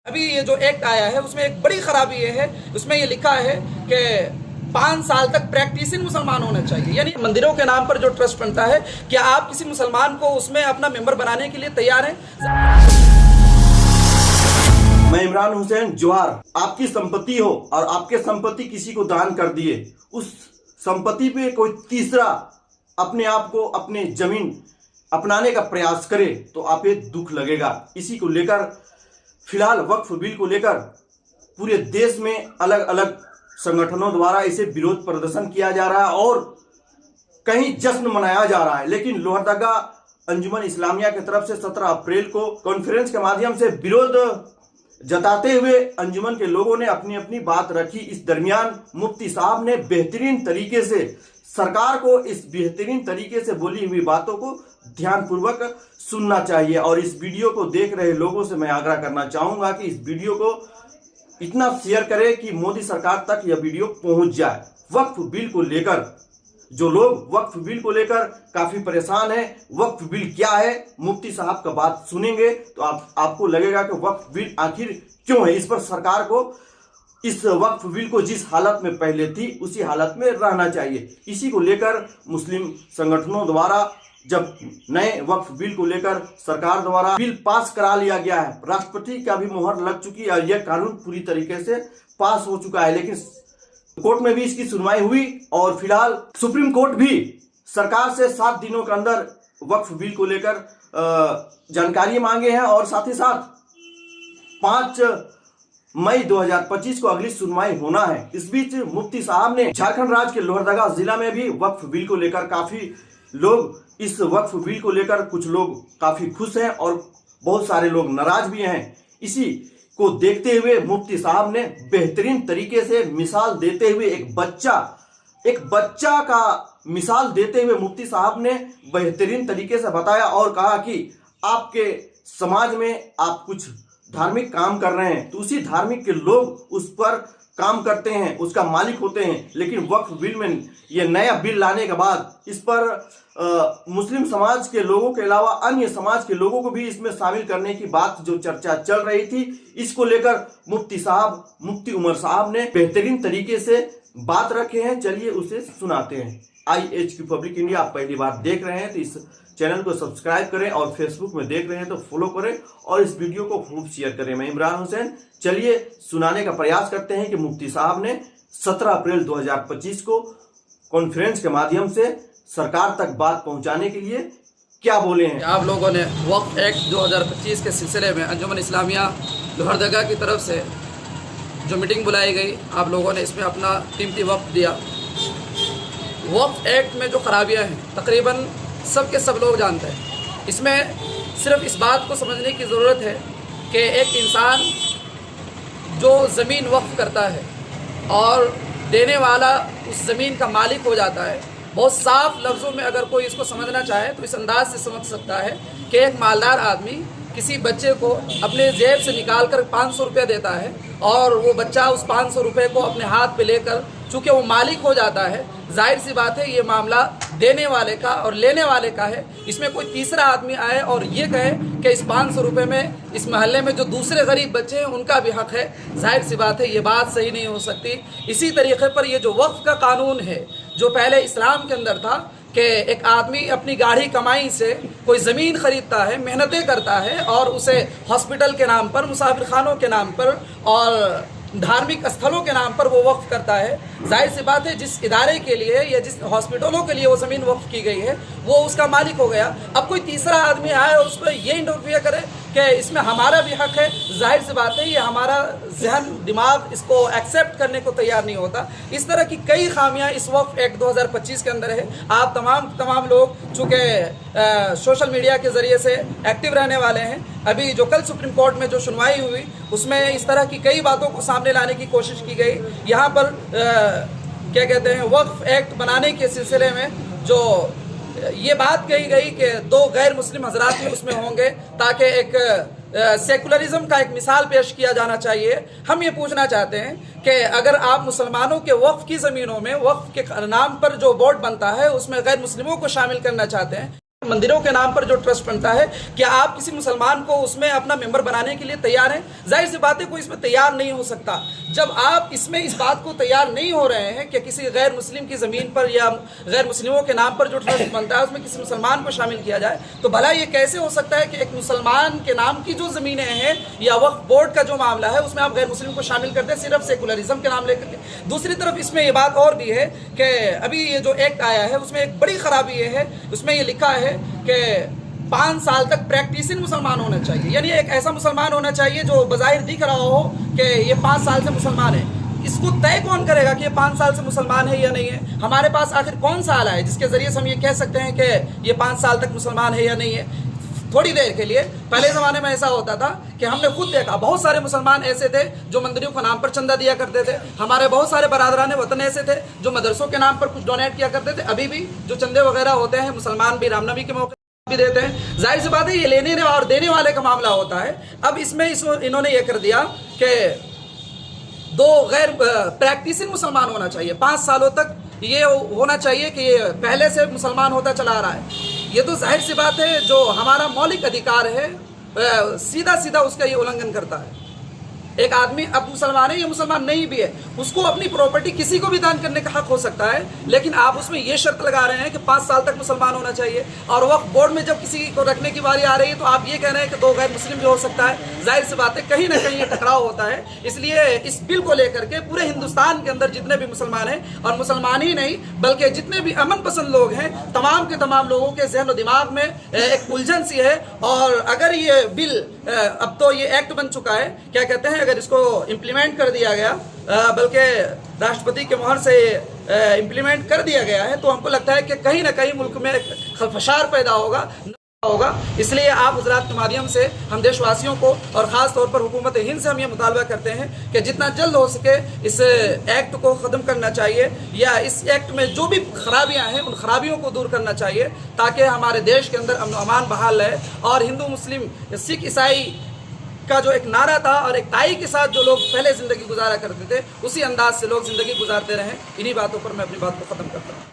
अभी ये जो एक्ट आया है उसमें एक बड़ी खराबी ये है, उसमें ये लिखा है कि 5 साल तक प्रैक्टिसिंग मुसलमान होना चाहिए। यानी मंदिरों के नाम पर जो ट्रस्ट बनता है, क्या आप किसी मुसलमान को उसमें अपना मेंबर बनाने के लिए तैयार हैं? मैं इमरान हुसैन जवार, आपकी संपत्ति हो और आपके संपत्ति किसी को दान कर दिए, उस संपत्ति पे कोई तीसरा अपने आप को अपने जमीन अपनाने का प्रयास करे तो आप ये दुख लगेगा। इसी को लेकर फिलहाल वक्फ बिल को लेकर पूरे देश में अलग अलग संगठनों द्वारा इसे विरोध प्रदर्शन किया जा रहा है और कहीं जश्न मनाया जा रहा है। लेकिन लोहरदगा अंजुमन इस्लामिया की तरफ से 17 अप्रैल को कॉन्फ्रेंस के माध्यम से विरोध जताते हुए अंजुमन के लोगों ने अपनी अपनी बात रखी। इस दरमियान मुफ्ती साहब ने बेहतरीन तरीके से सरकार को इस बेहतरीन तरीके से बोली हुई बातों को ध्यानपूर्वक सुनना चाहिए और इस वीडियो को देख रहे लोगों से मैं आग्रह करना चाहूंगा कि इस वीडियो को इतना शेयर करें कि मोदी सरकार तक यह वीडियो पहुंच जाए। वक्फ बिल को लेकर जो लोग वक्फ बिल को लेकर काफी परेशान हैं, वक्फ बिल क्या है, मुफ्ती साहब का बात सुनेंगे तो आपको लगेगा कि वक्फ बिल आखिर क्यों है। इस पर सरकार को इस वक्फ बिल को जिस हालत में पहले थी उसी हालत में रहना चाहिए। इसी को लेकर मुस्लिम संगठनों द्वारा जब नए वक्फ बिल को लेकर सरकार द्वारा बिल पास करा लिया गया है, राष्ट्रपति का भी मुहर लग चुकी है और यह कानून पूरी तरीके से पास हो चुका है, लेकिन कोर्ट में भी इसकी सुनवाई हुई और फिलहाल सुप्रीम कोर्ट भी सरकार से 7 दिनों के अंदर वक्फ बिल को लेकर जानकारी मांगे हैं और साथ ही साथ 5 मई 2025 को अगली सुनवाई होना है। इस बीच मुफ्ती साहब ने झारखंड राज्य के लोहरदगा जिला में भी वक्फ बिल को लेकर काफी लोग इस वक्फ बिल को लेकर कुछ लोग काफी खुश हैं और बहुत सारे लोग नाराज भी हैं। इसी को देखते हुए मुफ्ती साहब ने बेहतरीन तरीके से मिसाल देते हुए एक बच्चा का मिसाल देते हुए मुफ्ती साहब ने बेहतरीन तरीके से बताया और कहा कि आपके समाज में आप कुछ धार्मिक काम कर रहे हैं तो उसी धार्मिक के लोग उस पर काम करते हैं, उसका मालिक होते हैं। लेकिन वक्फ बिल में यह नया बिल लाने के बाद इस पर मुस्लिम समाज के लोगों के अलावा अन्य समाज के लोगों को भी इसमें शामिल करने की बात जो चर्चा चल रही थी, इसको लेकर मुफ्ती उमर साहब ने बेहतरीन तरीके से बात रखे हैं। चलिए उसे सुनाते हैं। IHQ पब्लिक इंडिया आप पहली बार देख रहे हैं तो इस चैनल को सब्सक्राइब करें और फेसबुक में देख रहे हैं तो फॉलो करें और इस वीडियो को खूब शेयर करें। मैं इमरान हुसैन, चलिए सुनाने का प्रयास करते हैं कि मुफ्ती साहब ने 17 अप्रैल 2025 को कॉन्फ्रेंस के माध्यम से सरकार तक बात पहुंचाने के लिए क्या बोले हैं। आप लोगों ने वक्फ एक्ट 2025 के सिलसिले में अंजुमन इस्लामिया लोहरदगा की तरफ से जो मीटिंग बुलाई गई, आप लोगों ने इसमें अपना कीमती वक्त दिया। वक्फ एक्ट में जो खराबियां हैं तकरीबन सब के सब लोग जानते हैं। इसमें सिर्फ इस बात को समझने की ज़रूरत है कि एक इंसान जो ज़मीन वक्फ करता है और देने वाला उस ज़मीन का मालिक हो जाता है, बहुत साफ लफ्ज़ों में अगर कोई इसको समझना चाहे तो इस अंदाज से समझ सकता है कि एक मालदार आदमी किसी बच्चे को अपने जेब से निकाल कर 500 रुपये देता है और वो बच्चा उस 500 रुपये को अपने हाथ पे लेकर चूँकि वो मालिक हो जाता है, जाहिर सी बात है ये मामला देने वाले का और लेने वाले का है। इसमें कोई तीसरा आदमी आए और ये कहे कि इस 500 रुपये में इस मोहल्ले में जो दूसरे गरीब बच्चे हैं उनका भी हक है, जाहिर सी बात है ये बात सही नहीं हो सकती। इसी तरीके पर ये जो वक्फ का कानून है जो पहले इस्लाम के अंदर था कि एक आदमी अपनी गाढ़ी कमाई से कोई ज़मीन ख़रीदता है, मेहनतें करता है और उसे हॉस्पिटल के नाम पर, मुसाफिर खानों के नाम पर और धार्मिक स्थलों के नाम पर वो वक्फ करता है। जाहिर सी बात है जिस इदारे के लिए या जिस हॉस्पिटलों के लिए वो ज़मीन वक्फ की गई है वो उसका मालिक हो गया। अब कोई तीसरा आदमी आए और उस पर ये इंटरफियर करे कि इसमें हमारा भी हक है, जाहिर सी बात है ये हमारा जहन दिमाग इसको एक्सेप्ट करने को तैयार नहीं होता। इस तरह की कई खामियां इस वक्फ एक्ट 2025 के अंदर है। आप तमाम लोग चूँकि सोशल मीडिया के ज़रिए से एक्टिव रहने वाले हैं, अभी जो कल सुप्रीम कोर्ट में जो सुनवाई हुई उसमें इस तरह की कई बातों को सामने लाने की कोशिश की गई। यहाँ पर क्या कहते हैं, वक्फ एक्ट बनाने के सिलसिले में जो ये बात कही गई कि 2 गैर मुस्लिम हजरात भी उसमें होंगे ताकि एक सेकुलरिज्म का एक मिसाल पेश किया जाना चाहिए। हम ये पूछना चाहते हैं कि अगर आप मुसलमानों के वक्फ की ज़मीनों में वक्फ के नाम पर जो बोर्ड बनता है उसमें गैर मुस्लिमों को शामिल करना चाहते हैं मंदिरों के नाम पर जो ट्रस्ट बनता है, क्या आप किसी मुसलमान को उसमें अपना मेंबर बनाने के लिए तैयार हैं? जाहिर सी बात है कोई इसमें तैयार नहीं हो सकता। जब आप इसमें इस बात को तैयार नहीं हो रहे हैं कि किसी गैर मुस्लिम की ज़मीन पर या गैर मुस्लिमों के नाम पर जो ट्रस्ट बनता है उसमें किसी मुसलमान को शामिल किया जाए, तो भला ये कैसे हो सकता है कि एक मुसलमान के नाम की जो ज़मीनें हैं या वक्फ बोर्ड का जो मामला है उसमें आप गैर मुस्लिम को शामिल करते हैं सिर्फ सेकुलरिज्म के नाम लेकर के। दूसरी तरफ इसमें ये बात और भी है कि अभी ये जो एक्ट आया है उसमें एक बड़ी खराबी ये है, उसमें ये लिखा है कि 5 साल तक प्रैक्टिसिंग मुसलमान होना चाहिए। यानी एक ऐसा मुसलमान होना चाहिए जो बज़ाहिर दिख रहा हो कि ये 5 साल से मुसलमान है। इसको तय कौन करेगा कि ये 5 साल से मुसलमान है या नहीं है? हमारे पास आखिर कौन सा आला है जिसके ज़रिए से हम ये कह सकते हैं कि ये 5 साल तक मुसलमान है या नहीं है? थोड़ी देर के लिए पहले ज़माने में ऐसा होता था कि हमने खुद देखा बहुत सारे मुसलमान ऐसे थे जो मंदिरों के नाम पर चंदा दिया करते थे। हमारे बहुत सारे बरादरान वतन ऐसे थे जो मदरसों के नाम पर कुछ डोनेट किया करते थे। अभी भी जो चंदे वगैरह होते हैं मुसलमान भी रामनबी के मौके भी देते हैं। जाहिर सी बात है ये लेने और देने वाले का मामला होता है। अब इसमें इन्होंने ये कर दिया कि 2 गैर प्रैक्टिसिंग मुसलमान होना चाहिए। 5 सालों तक ये होना चाहिए कि ये पहले से मुसलमान होता चला आ रहा है। ये तो जाहिर सी बात है जो हमारा मौलिक अधिकार है सीधा सीधा उसका ये उल्लंघन करता है। एक आदमी अब मुसलमान है या मुसलमान नहीं भी है, उसको अपनी प्रॉपर्टी किसी को भी दान करने का हक हो सकता है, लेकिन आप उसमें ये शर्त लगा रहे हैं कि 5 साल तक मुसलमान होना चाहिए। और वक्फ बोर्ड में जब किसी को रखने की बारी आ रही है तो आप ये कह रहे हैं कि 2 गैर मुस्लिम भी हो सकता है। जाहिर सी बात है कहीं ना कहीं ये टकराव होता है। इसलिए इस बिल को लेकर के पूरे हिंदुस्तान के अंदर जितने भी मुसलमान हैं, और मुसलमान ही नहीं बल्कि जितने भी अमन पसंद लोग हैं, तमाम के तमाम लोगों के जहन और दिमाग में एक उलझन सी है। और अगर ये बिल अब तो ये एक्ट बन चुका है, क्या कहते हैं, अगर इसको इम्प्लीमेंट कर दिया गया, बल्कि राष्ट्रपति के मोहर से इम्प्लीमेंट कर दिया गया है, तो हमको लगता है कि कहीं ना कहीं मुल्क में खलफशार पैदा होगा। इसलिए आप हजरात के माध्यम से हम देशवासियों को और ख़ास तौर पर हुकूमत हिंद से हम ये मुतालबा करते हैं कि जितना जल्द हो सके इस एक्ट को ख़त्म करना चाहिए, या इस एक्ट में जो भी खराबियां हैं उन खराबियों को दूर करना चाहिए, ताकि हमारे देश के अंदर अमन अमान बहाल रहे। और हिंदू मुस्लिम सिख ईसाई का जो एक नारा था और एक ताई के साथ जो लोग पहले ज़िंदगी गुजारा करते थे, उसी अंदाज से लोग ज़िंदगी गुजारते रहें। इन्हीं बातों पर मैं अपनी बात को ख़त्म करता हूँ।